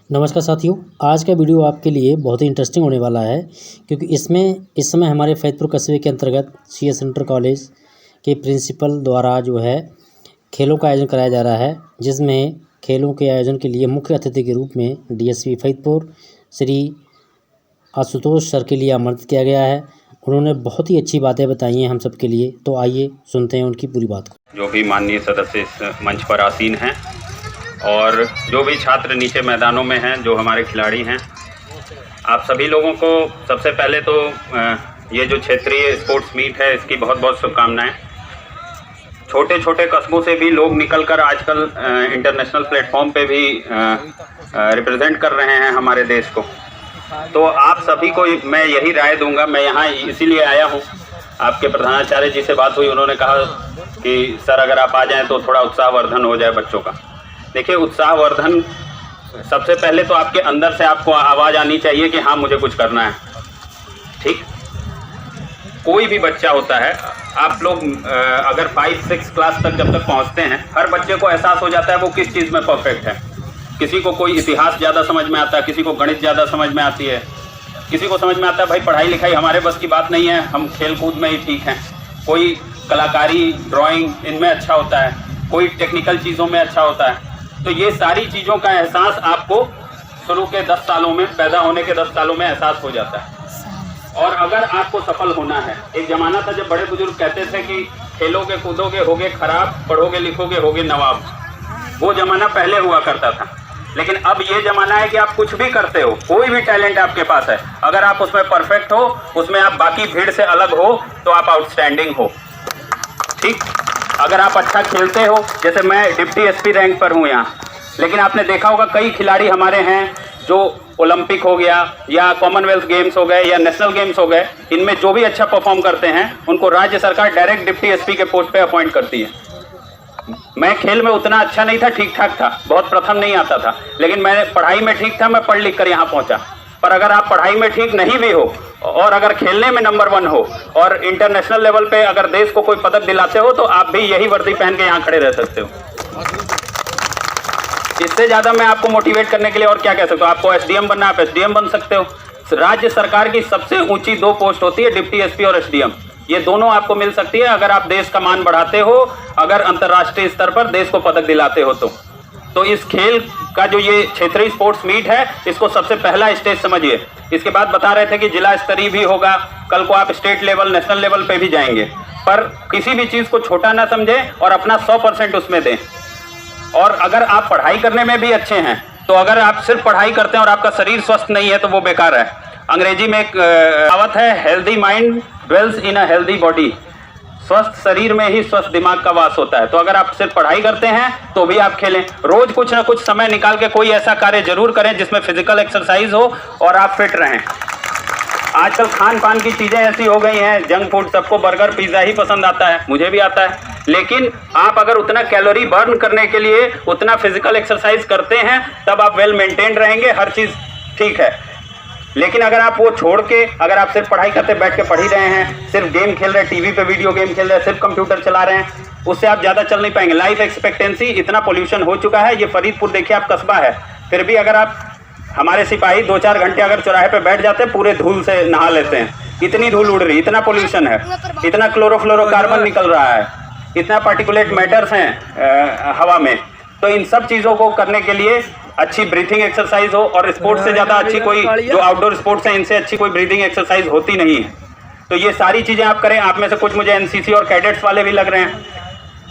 नमस्कार साथियों, आज का वीडियो आपके लिए बहुत ही इंटरेस्टिंग होने वाला है क्योंकि इसमें इस समय हमारे फैज़पुर कस्बे के अंतर्गत CS इंटर कॉलेज के प्रिंसिपल द्वारा जो है खेलों का आयोजन कराया जा रहा है, जिसमें खेलों के आयोजन के लिए मुख्य अतिथि के रूप में DSP फैज़पुर श्री आशुतोष सर के लिए आमंत्रित किया गया है। उन्होंने बहुत ही अच्छी बातें बताई हैं हम सब के लिए, तो आइए सुनते हैं उनकी पूरी बात को। जो भी माननीय सदस्य इस मंच पर आसीन हैं और जो भी छात्र नीचे मैदानों में हैं, जो हमारे खिलाड़ी हैं, आप सभी लोगों को सबसे पहले तो ये जो क्षेत्रीय स्पोर्ट्स मीट है इसकी बहुत बहुत शुभकामनाएं। छोटे छोटे कस्बों से भी लोग निकलकर आजकल इंटरनेशनल प्लेटफॉर्म पे भी रिप्रेजेंट कर रहे हैं हमारे देश को। तो आप सभी को मैं यही राय दूंगा, मैं यहाँ इसीलिए आया हूँ। आपके प्रधानाचार्य जी से बात हुई, उन्होंने कहा कि सर अगर आप आ जाएँ तो थोड़ा उत्साहवर्धन हो जाए बच्चों का। देखिए, उत्साहवर्धन सबसे पहले तो आपके अंदर से आपको आवाज़ आनी चाहिए कि हाँ मुझे कुछ करना है। ठीक, कोई भी बच्चा होता है, आप लोग अगर 5-6 क्लास तक जब तक पहुंचते हैं, हर बच्चे को एहसास हो जाता है वो किस चीज़ में परफेक्ट है। किसी को कोई इतिहास ज़्यादा समझ में आता है, किसी को गणित ज़्यादा समझ में आती है, किसी को समझ में आता है भाई पढ़ाई लिखाई हमारे बस की बात नहीं है, हम खेल कूद में ही ठीक हैं। कोई कलाकारी, ड्राइंग इनमें अच्छा होता है, कोई टेक्निकल चीज़ों में अच्छा होता है। तो ये सारी चीज़ों का एहसास आपको शुरू के 10 सालों में, पैदा होने के 10 सालों में एहसास हो जाता है। और अगर आपको सफल होना है, एक ज़माना था जब बड़े बुजुर्ग कहते थे कि खेलोगे कूदोगे होगे खराब, पढ़ोगे लिखोगे होगे नवाब। वो ज़माना पहले हुआ करता था, लेकिन अब ये ज़माना है कि आप कुछ भी करते हो, कोई भी टैलेंट आपके पास है, अगर आप उसमें परफेक्ट हो, उसमें आप बाकी भीड़ से अलग हो, तो आप आउटस्टैंडिंग हो। ठीक, अगर आप अच्छा खेलते हो, जैसे मैं डिप्टी SP रैंक पर हूँ यहाँ, लेकिन आपने देखा होगा कई खिलाड़ी हमारे हैं जो ओलंपिक हो गया या कॉमनवेल्थ गेम्स हो गए या नेशनल गेम्स हो गए, इनमें जो भी अच्छा परफॉर्म करते हैं उनको राज्य सरकार डायरेक्ट डिप्टी SP के पोस्ट पे अपॉइंट करती है। मैं खेल में उतना अच्छा नहीं था, ठीक ठाक था, बहुत प्रथम नहीं आता था, लेकिन मैं पढ़ाई में ठीक था, मैं पढ़ लिख कर यहाँ पहुँचा। पर अगर आप पढ़ाई में ठीक नहीं भी हो और अगर खेलने में नंबर 1 हो और इंटरनेशनल लेवल पे अगर देश को कोई पदक दिलाते हो, तो आप भी यही वर्दी पहन के यहाँ खड़े रह सकते हो। इससे ज़्यादा मैं आपको मोटिवेट करने के लिए और क्या कह सकता हूँ। आपको SDM बनना, आप SDM बन सकते हो। राज्य सरकार की सबसे ऊंची 2 पोस्ट होती है, डिप्टी SP और SDM। ये दोनों आपको मिल सकती है अगर आप देश का मान बढ़ाते हो, अगर अंतर्राष्ट्रीय स्तर पर देश को पदक दिलाते हो तो इस खेल का जो ये क्षेत्रीय स्पोर्ट्स मीट है, इसको सबसे पहला स्टेज समझिए। इसके बाद बता रहे थे कि जिला स्तरीय भी होगा, कल को आप स्टेट लेवल, नेशनल लेवल पे भी जाएंगे। पर किसी भी चीज़ को छोटा ना समझें और अपना 100% उसमें दें। और अगर आप पढ़ाई करने में भी अच्छे हैं, तो अगर आप सिर्फ पढ़ाई करते हैं और आपका शरीर स्वस्थ नहीं है तो वो बेकार है। अंग्रेजी में एक कहावत है, healthy mind dwells in a healthy body. स्वस्थ शरीर में ही स्वस्थ दिमाग का वास होता है। तो अगर आप सिर्फ पढ़ाई करते हैं तो भी आप खेलें। रोज कुछ ना कुछ समय निकाल के कोई ऐसा कार्य जरूर करें जिसमें फिजिकल एक्सरसाइज हो और आप फिट रहें। आजकल खान पान की चीज़ें ऐसी हो गई हैं, जंक फूड, सबको बर्गर पिज़्ज़ा ही पसंद आता है, मुझे भी आता है, लेकिन आप अगर उतना कैलोरी बर्न करने के लिए उतना फिजिकल एक्सरसाइज करते हैं तब आप वेल मेंटेन रहेंगे, हर चीज़ ठीक है। लेकिन अगर आप वो छोड़ के, अगर आप सिर्फ पढ़ाई करते बैठ के पढ़ ही रहे हैं, सिर्फ गेम खेल रहे हैं, टीवी पे वीडियो गेम खेल रहे हैं, सिर्फ कंप्यूटर चला रहे हैं, उससे आप ज़्यादा चल नहीं पाएंगे। लाइफ एक्सपेक्टेंसी इतना पोल्यूशन हो चुका है। ये फरीदपुर देखिए आप, कस्बा है, फिर भी अगर आप, हमारे सिपाही 2-4 घंटे अगर चौराहे पे बैठ जाते हैं, पूरे धूल से नहा लेते हैं। इतनी धूल उड़ रही, इतना पोल्यूशन है, इतना क्लोरोफ्लोरोकार्बन निकल रहा है, इतना पार्टिकुलेट मैटर्स हैं हवा में। तो इन सब चीज़ों को करने के लिए अच्छी ब्रीथिंग एक्सरसाइज हो, और स्पोर्ट्स से ज़्यादा अच्छी कोई, जो आउटडोर स्पोर्ट्स हैं इनसे अच्छी कोई ब्रीथिंग एक्सरसाइज होती नहीं है। तो ये सारी चीज़ें आप करें। आप में से कुछ मुझे NCC और कैडेट्स वाले भी लग रहे हैं।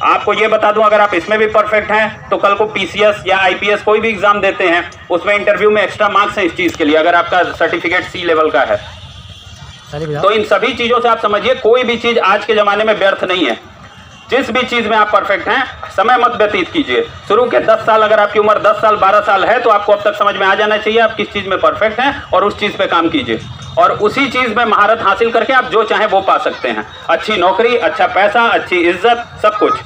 आपको ये बता दूं, अगर आप इसमें भी परफेक्ट हैं तो कल को PCS या IPS कोई भी एग्जाम देते हैं, उसमें इंटरव्यू में एक्स्ट्रा मार्क्स हैं इस चीज़ के लिए, अगर आपका सर्टिफिकेट C लेवल का है। तो इन सभी चीज़ों से आप समझिए, कोई भी चीज़ आज के ज़माने में व्यर्थ नहीं है। जिस भी चीज़ में आप परफेक्ट हैं, समय मत व्यतीत कीजिए। शुरू के 10 साल, अगर आपकी उम्र 10 साल 12 साल है, तो आपको अब तक समझ में आ जाना चाहिए आप किस चीज़ में परफेक्ट हैं, और उस चीज़ पे काम कीजिए, और उसी चीज़ में महारत हासिल करके आप जो चाहें वो पा सकते हैं। अच्छी नौकरी, अच्छा पैसा, अच्छी इज्जत, सब कुछ।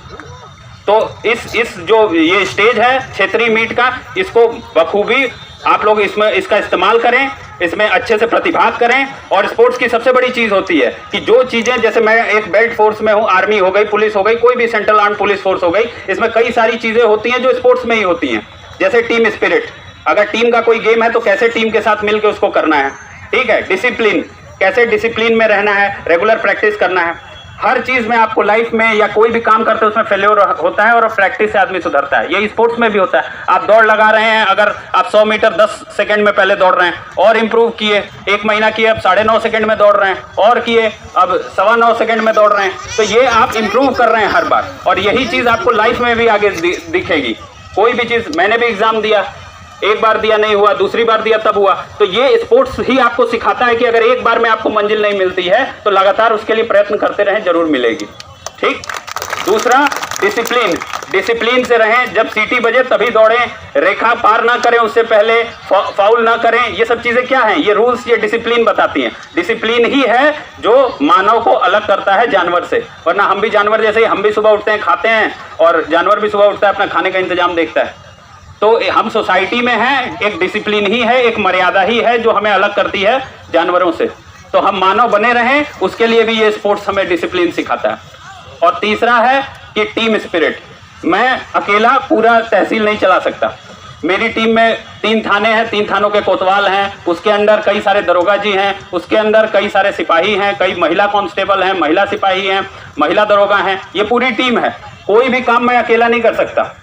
तो इस जो ये स्टेज है क्षेत्रीय मीट का, इसको बखूबी आप लोग इसमें इसका इस्तेमाल करें, इसमें अच्छे से प्रतिभाग करें। और स्पोर्ट्स की सबसे बड़ी चीज़ होती है कि जो चीज़ें, जैसे मैं एक बेल्ट फोर्स में हूँ, आर्मी हो गई, पुलिस हो गई, कोई भी सेंट्रल आर्म पुलिस फोर्स हो गई, इसमें कई सारी चीज़ें होती हैं जो स्पोर्ट्स में ही होती हैं। जैसे टीम स्पिरिट, अगर टीम का कोई गेम है तो कैसे टीम के साथ मिलकर उसको करना है, ठीक है। डिसिप्लिन, कैसे डिसिप्लिन में रहना है, रेगुलर प्रैक्टिस करना है। हर चीज में आपको लाइफ में या कोई भी काम करते हैं उसमें फेल्योर होता है और प्रैक्टिस से आदमी सुधरता है। यही स्पोर्ट्स में भी होता है। आप दौड़ लगा रहे हैं, अगर आप 100 मीटर 10 सेकंड में पहले दौड़ रहे हैं और इंप्रूव किए, 1 महीना किए अब 9.5 सेकंड में दौड़ रहे हैं, और किए अब 9.25 सेकंड में दौड़ रहे हैं, तो ये आप इंप्रूव कर रहे हैं हर बार। और यही चीज आपको लाइफ में भी आगे दिखेगी। कोई भी चीज, मैंने भी एग्जाम दिया, एक बार दिया नहीं हुआ, दूसरी बार दिया तब हुआ। तो ये स्पोर्ट्स ही आपको सिखाता है कि अगर एक बार में आपको मंजिल नहीं मिलती है तो लगातार उसके लिए प्रयत्न करते रहें, जरूर मिलेगी, ठीक। दूसरा, डिसिप्लिन। डिसिप्लिन से रहें, जब सीटी बजे तभी दौड़ें, रेखा पार ना करें उससे पहले, फाउल ना करें। ये सब चीजें क्या हैं? ये रूल्स, ये डिसिप्लिन बताती हैं। डिसिप्लिन ही है जो मानव को अलग करता है जानवर से। वरना हम भी जानवर जैसे ही, हम भी सुबह उठते हैं, खाते हैं, और जानवर भी सुबह उठता है, अपना खाने का इंतजाम देखता है। तो हम सोसाइटी में हैं, एक डिसिप्लिन ही है, एक मर्यादा ही है जो हमें अलग करती है जानवरों से। तो हम मानव बने रहें, उसके लिए भी ये स्पोर्ट्स हमें डिसिप्लिन सिखाता है। और तीसरा है कि टीम स्पिरिट। मैं अकेला पूरा तहसील नहीं चला सकता। मेरी टीम में 3 थाने हैं, 3 थानों के कोतवाल हैं, उसके अंदर कई सारे दरोगा जी हैं, उसके अंदर कई सारे सिपाही हैं, कई महिला कांस्टेबल हैं, महिला सिपाही हैं, महिला दरोगा हैं। ये पूरी टीम है। कोई भी काम मैं अकेला नहीं कर सकता,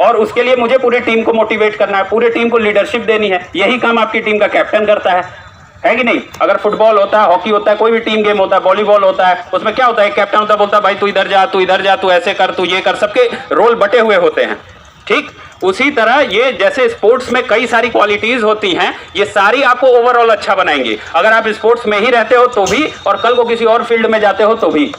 और उसके लिए मुझे पूरी टीम को मोटिवेट करना है, पूरी टीम को लीडरशिप देनी है। यही काम आपकी टीम का कैप्टन करता है कि नहीं? अगर फुटबॉल होता है, हॉकी होता है, कोई भी टीम गेम होता है, वॉलीबॉल होता है, उसमें क्या होता है? कैप्टन होता है, बोलता है भाई तू इधर जा, तू इधर जा, तू ऐसे कर, तू ये कर। सबके रोल बटे हुए होते हैं, ठीक। उसी तरह ये जैसे स्पोर्ट्स में कई सारी क्वालिटीज होती हैं, ये सारी आपको ओवरऑल अच्छा बनाएंगी। अगर आप स्पोर्ट्स में ही रहते हो तो भी, और कल को किसी और फील्ड में जाते हो तो भी।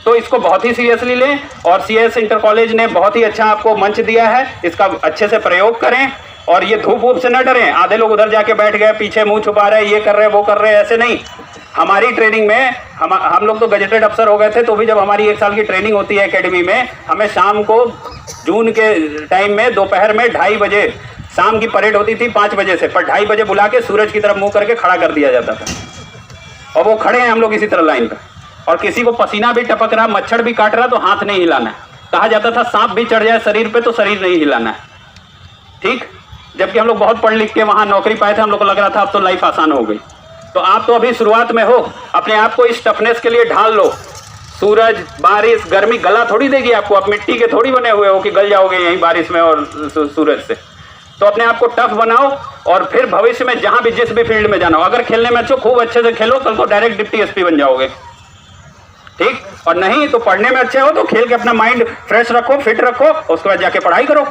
तो इसको बहुत ही सीरियसली लें, और CS इंटर कॉलेज ने बहुत ही अच्छा आपको मंच दिया है, इसका अच्छे से प्रयोग करें। और ये धूप वूप से न डरें। आधे लोग उधर जाके बैठ गए, पीछे मुंह छुपा रहे, ये कर रहे, वो कर रहे, ऐसे नहीं। हमारी ट्रेनिंग में हम लोग तो गजेटेड अफसर हो गए थे, तो भी जब हमारी 1 साल की ट्रेनिंग होती है एकेडमी में, हमें शाम को जून के टाइम में दोपहर में 2:30 बजे, शाम की परेड होती थी 5 बजे से, पर 2:30 बजे बुला के सूरज की तरफ मुँह करके खड़ा कर दिया जाता था। और वो खड़े हैं हम लोग इसी तरह लाइन पर, और किसी को पसीना भी टपक रहा, मच्छर भी काट रहा तो हाथ नहीं हिलाना है। कहा जाता था सांप भी चढ़ जाए शरीर पे तो शरीर नहीं हिलाना है, ठीक। जबकि हम लोग बहुत पढ़ लिख के वहां नौकरी पाए थे, हम लोग को लग रहा था अब तो लाइफ आसान हो गई। तो आप तो अभी शुरुआत में हो, अपने आप को इस टफनेस के लिए ढाल लो। सूरज, बारिश, गर्मी गला थोड़ी देगी आपको। आप मिट्टी के थोड़ी बने हुए हो कि गल जाओगे यहीं बारिश में और सूरज से। तो अपने आप को टफ बनाओ, और फिर भविष्य में जहां भी जिस भी फील्ड में जाना हो, अगर खेलने में अच्छे, खूब अच्छे से खेलो, कल को डायरेक्ट डिप्टी SP बन जाओगे, ठीक। और नहीं तो पढ़ने में अच्छे हो तो खेल के अपना माइंड फ्रेश रखो, फिट रखो, उसके बाद जाके पढ़ाई करो।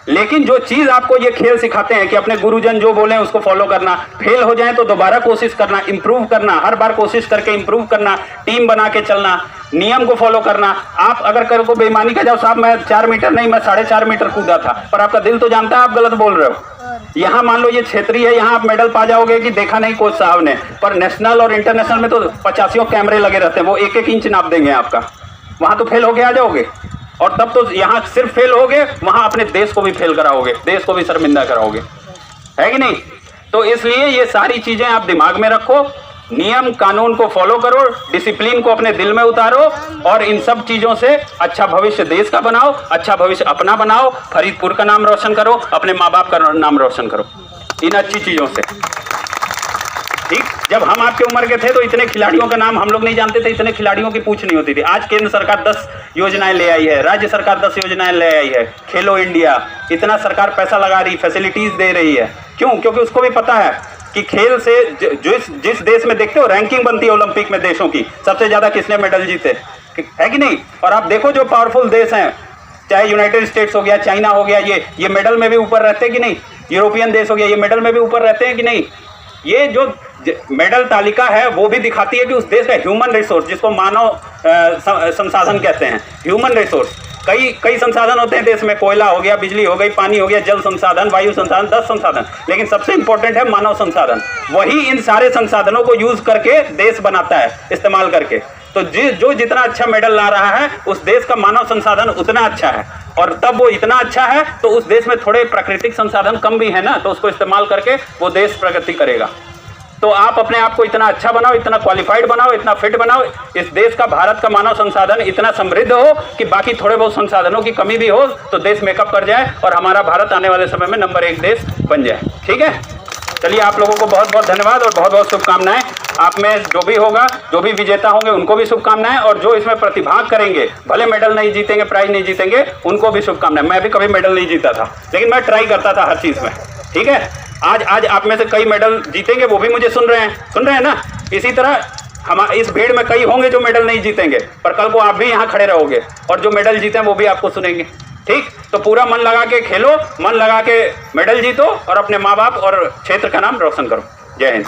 लेकिन जो चीज आपको ये खेल सिखाते हैं कि अपने गुरुजन जो बोले उसको फॉलो करना, फेल हो जाए तो दोबारा कोशिश करना, इंप्रूव करना, हर बार कोशिश करके इंप्रूव करना, टीम बना के चलना, नियम को फॉलो करना। आप अगर कल को बेईमानी का जाओ, साहब मैं 4 मीटर नहीं, मैं 4.5 मीटर कूदा था, पर आपका दिल तो जानता है आप गलत बोल रहे हो। यहाँ मान लो ये क्षेत्रीय है, यहाँ आप मेडल पा जाओगे कि देखा नहीं कोच साहब ने, पर नेशनल और इंटरनेशनल में तो 85 कैमरे लगे रहते हैं, वो 1-1 इंच नाप देंगे आपका। वहां तो फेल होके आ जाओगे, और तब तो यहाँ सिर्फ फेल होगे, वहां अपने देश को भी फेल कराओगे, देश को भी शर्मिंदा कराओगे, है कि नहीं? तो इसलिए ये सारी चीजें आप दिमाग में रखो, नियम कानून को फॉलो करो, डिसिप्लिन को अपने दिल में उतारो, और इन सब चीजों से अच्छा भविष्य देश का बनाओ, अच्छा भविष्य अपना बनाओ, फरीदपुर का नाम रोशन करो, अपने माँ बाप का नाम रोशन करो इन अच्छी चीजों से, ठीक। जब हम आपके उम्र के थे तो इतने खिलाड़ियों का नाम हम लोग नहीं जानते थे, इतने खिलाड़ियों की पूछ नहीं होती थी। आज केंद्र सरकार 10 योजनाएं ले आई है, राज्य सरकार 10 योजनाएं ले आई है, खेलो इंडिया, इतना सरकार पैसा लगा रही, फैसिलिटीज दे रही है। क्यों? क्योंकि उसको भी पता है कि खेल से जिस देश में देखते हो रैंकिंग बनती है ओलंपिक में देशों की, सबसे ज्यादा किसने मेडल जीते, है कि नहीं? और आप देखो जो पावरफुल देश हैं, चाहे यूनाइटेड स्टेट्स हो गया, चाइना हो गया, ये मेडल में भी ऊपर रहते हैं कि नहीं? यूरोपियन देश हो गया, ये मेडल में भी ऊपर रहते हैं कि नहीं? ये जो मेडल तालिका है वो भी दिखाती है कि उस देश का ह्यूमन रिसोर्स, जिसको मानव संसाधन कहते हैं, ह्यूमन रिसोर्स, कई संसाधन होते हैं देश में, कोयला हो गया, बिजली हो गई, पानी हो गया, जल संसाधन, वायु संसाधन, 10 संसाधन, लेकिन सबसे इंपॉर्टेंट है मानव संसाधन। वही इन सारे संसाधनों को यूज करके देश बनाता है, इस्तेमाल करके। तो जो जितना अच्छा मेडल ला रहा है, उस देश का मानव संसाधन उतना अच्छा है, और तब वो इतना अच्छा है तो उस देश में थोड़े प्राकृतिक संसाधन कम भी है ना, तो उसको इस्तेमाल करके वो देश प्रगति करेगा। तो आप अपने आप को इतना अच्छा बनाओ, इतना क्वालिफाइड बनाओ, इतना फिट बनाओ, इस देश का, भारत का मानव संसाधन इतना समृद्ध हो कि बाकी थोड़े बहुत संसाधनों की कमी भी हो तो देश मेकअप कर जाए और हमारा भारत आने वाले समय में नंबर 1 देश बन जाए। ठीक है, चलिए आप लोगों को बहुत बहुत धन्यवाद और बहुत बहुत शुभकामनाएं। आप में जो भी होगा, जो भी विजेता होंगे उनको भी शुभकामनाएं, और जो इसमें प्रतिभाग करेंगे, भले मेडल नहीं जीतेंगे, प्राइज नहीं जीतेंगे, उनको भी शुभकामनाएं। मैं भी कभी मेडल नहीं जीता था, लेकिन मैं ट्राई करता था हर चीज़ में। ठीक है, आज आप में से कई मेडल जीतेंगे, वो भी मुझे सुन रहे हैं ना। इसी तरह हम इस भीड़ में कई होंगे जो मेडल नहीं जीतेंगे, पर कल को आप भी यहाँ खड़े रहोगे और जो मेडल जीते हैं वो भी आपको सुनेंगे। ठीक, तो पूरा मन लगा के खेलो, मन लगा के मेडल जीतो और अपने माँ बाप और क्षेत्र का नाम रोशन करो। जय हिंद।